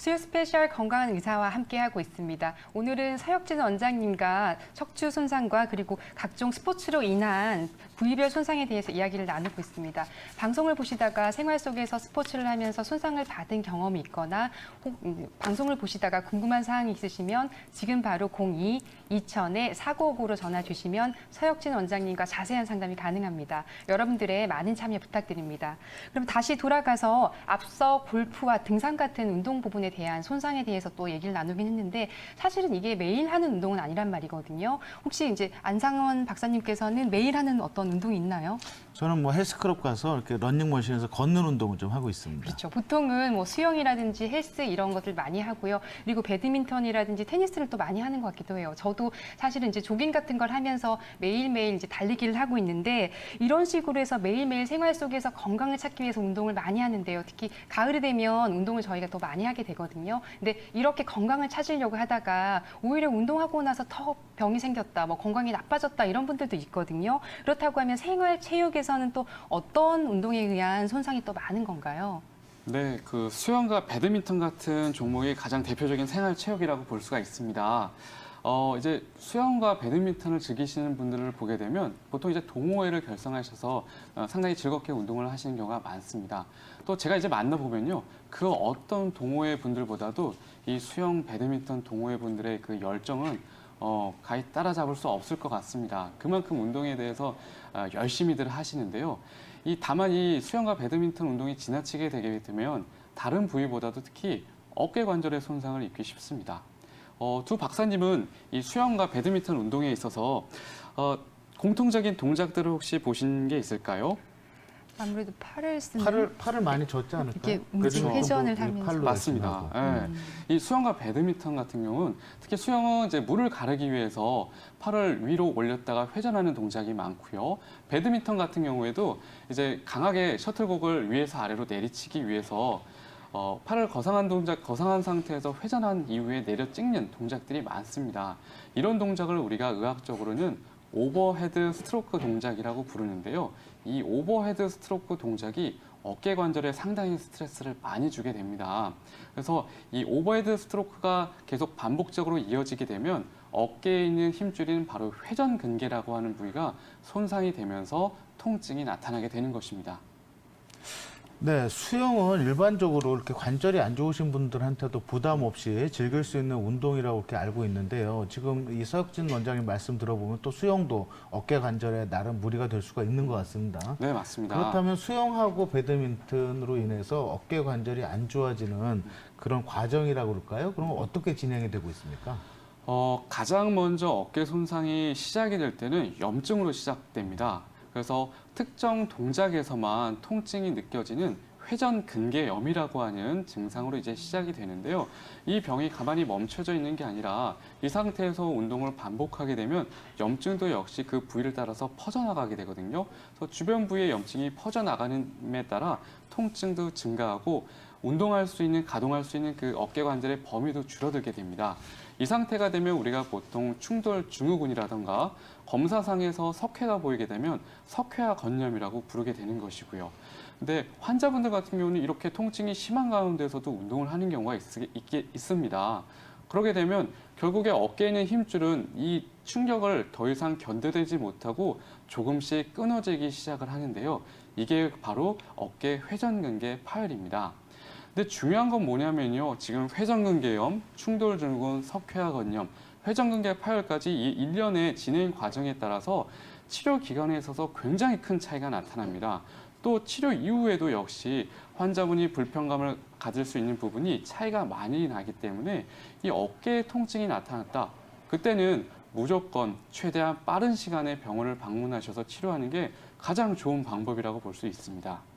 수요 스페셜 건강한 의사와 함께하고 있습니다. 오늘은 서혁진 원장님과 척추 손상과 그리고 각종 스포츠로 인한 부위별 손상에 대해서 이야기를 나누고 있습니다. 방송을 보시다가 생활 속에서 스포츠를 하면서 손상을 받은 경험이 있거나 방송을 보시다가 궁금한 사항이 있으시면 지금 바로 02-2000-4959로 전화 주시면 서혁진 원장님과 자세한 상담이 가능합니다. 여러분들의 많은 참여 부탁드립니다. 그럼 다시 돌아가서 앞서 골프와 등산 같은 운동 부분에 대한 손상에 대해서 또 얘기를 나누긴 했는데 사실은 이게 매일 하는 운동은 아니란 말이거든요. 혹시 이제 안상원 박사님께서는 매일 하는 어떤 운동이 있나요? 저는 뭐 헬스클럽 가서 이렇게 러닝머신에서 걷는 운동을 좀 하고 있습니다. 그렇죠. 보통은 뭐 수영이라든지 헬스 이런 것들 많이 하고요. 그리고 배드민턴이라든지 테니스를 또 많이 하는 것 같기도 해요. 저도 사실은 이제 조깅 같은 걸 하면서 매일매일 이제 달리기를 하고 있는데 이런 식으로 해서 매일매일 생활 속에서 건강을 찾기 위해서 운동을 많이 하는데요. 특히 가을이 되면 운동을 저희가 더 많이 하게 되거든요. 근데 이렇게 건강을 찾으려고 하다가 오히려 운동하고 나서 더 병이 생겼다, 뭐 건강이 나빠졌다 이런 분들도 있거든요. 그렇다고 하면 생활 체육에서는 또 어떤 운동에 의한 손상이 또 많은 건가요? 네, 그 수영과 배드민턴 같은 종목이 가장 대표적인 생활 체육이라고 볼 수가 있습니다. 이제 수영과 배드민턴을 즐기시는 분들을 보게 되면 보통 이제 동호회를 결성하셔서 상당히 즐겁게 운동을 하시는 경우가 많습니다. 또 제가 이제 만나보면요, 그 어떤 동호회 분들보다도 이 수영, 배드민턴 동호회 분들의 그 열정은 가히 따라잡을 수 없을 것 같습니다. 그만큼 운동에 대해서 열심히들 하시는데요. 다만 이 수영과 배드민턴 운동이 지나치게 되게 되면 다른 부위보다도 특히 어깨 관절의 손상을 입기 쉽습니다. 두 박사님은 이 수영과 배드민턴 운동에 있어서 공통적인 동작들을 혹시 보신 게 있을까요? 아무래도 팔을 쓰는 팔을 많이 젓지 않을까요? 이렇게 움직임 그렇죠. 회전을 팔로 하면서 맞습니다. 예. 이 수영과 배드민턴 같은 경우는 특히 수영은 이제 물을 가르기 위해서 팔을 위로 올렸다가 회전하는 동작이 많고요. 배드민턴 같은 경우에도 이제 강하게 셔틀콕을 위에서 아래로 내리치기 위해서 팔을 거상한 상태에서 회전한 이후에 내려 찍는 동작들이 많습니다. 이런 동작을 우리가 의학적으로는 오버헤드 스트로크 동작이라고 부르는데요. 이 오버헤드 스트로크 동작이 어깨 관절에 상당히 스트레스를 많이 주게 됩니다. 그래서 이 오버헤드 스트로크가 계속 반복적으로 이어지게 되면 어깨에 있는 힘줄인 바로 회전근개라고 하는 부위가 손상이 되면서 통증이 나타나게 되는 것입니다. 네, 수영은 일반적으로 이렇게 관절이 안 좋으신 분들한테도 부담 없이 즐길 수 있는 운동이라고 이렇게 알고 있는데요. 지금 이 서혁진 원장님 말씀 들어보면 또 수영도 어깨 관절에 나름 무리가 될 수가 있는 것 같습니다. 네, 맞습니다. 그렇다면 수영하고 배드민턴으로 인해서 어깨 관절이 안 좋아지는 그런 과정이라고 그럴까요? 그럼 어떻게 진행이 되고 있습니까? 가장 먼저 어깨 손상이 시작이 될 때는 염증으로 시작됩니다. 그래서 특정 동작에서만 통증이 느껴지는 회전근개염이라고 하는 증상으로 이제 시작이 되는데요. 이 병이 가만히 멈춰져 있는 게 아니라 이 상태에서 운동을 반복하게 되면 염증도 역시 그 부위를 따라서 퍼져나가게 되거든요. 그래서 주변 부위의 염증이 퍼져나가는에 따라 통증도 증가하고 운동할 수 있는, 가동할 수 있는 그 어깨 관절의 범위도 줄어들게 됩니다. 이 상태가 되면 우리가 보통 충돌 증후군이라던가 검사상에서 석회가 보이게 되면 석회화 건염이라고 부르게 되는 것이고요. 근데 환자분들 같은 경우는 이렇게 통증이 심한 가운데서도 운동을 하는 경우가 있습니다. 그러게 되면 결국에 어깨에 있는 힘줄은 이 충격을 더 이상 견뎌내지 못하고 조금씩 끊어지기 시작을 하는데요. 이게 바로 어깨 회전근개 파열입니다. 근데 중요한 건 뭐냐면요. 지금 회전근개염, 충돌증후군, 석회화 건염, 회전근개 파열까지 이 일련의 진행 과정에 따라서 치료 기간에 있어서 굉장히 큰 차이가 나타납니다. 또 치료 이후에도 역시 환자분이 불편감을 가질 수 있는 부분이 차이가 많이 나기 때문에 이 어깨에 통증이 나타났다. 그때는 무조건 최대한 빠른 시간에 병원을 방문하셔서 치료하는 게 가장 좋은 방법이라고 볼 수 있습니다.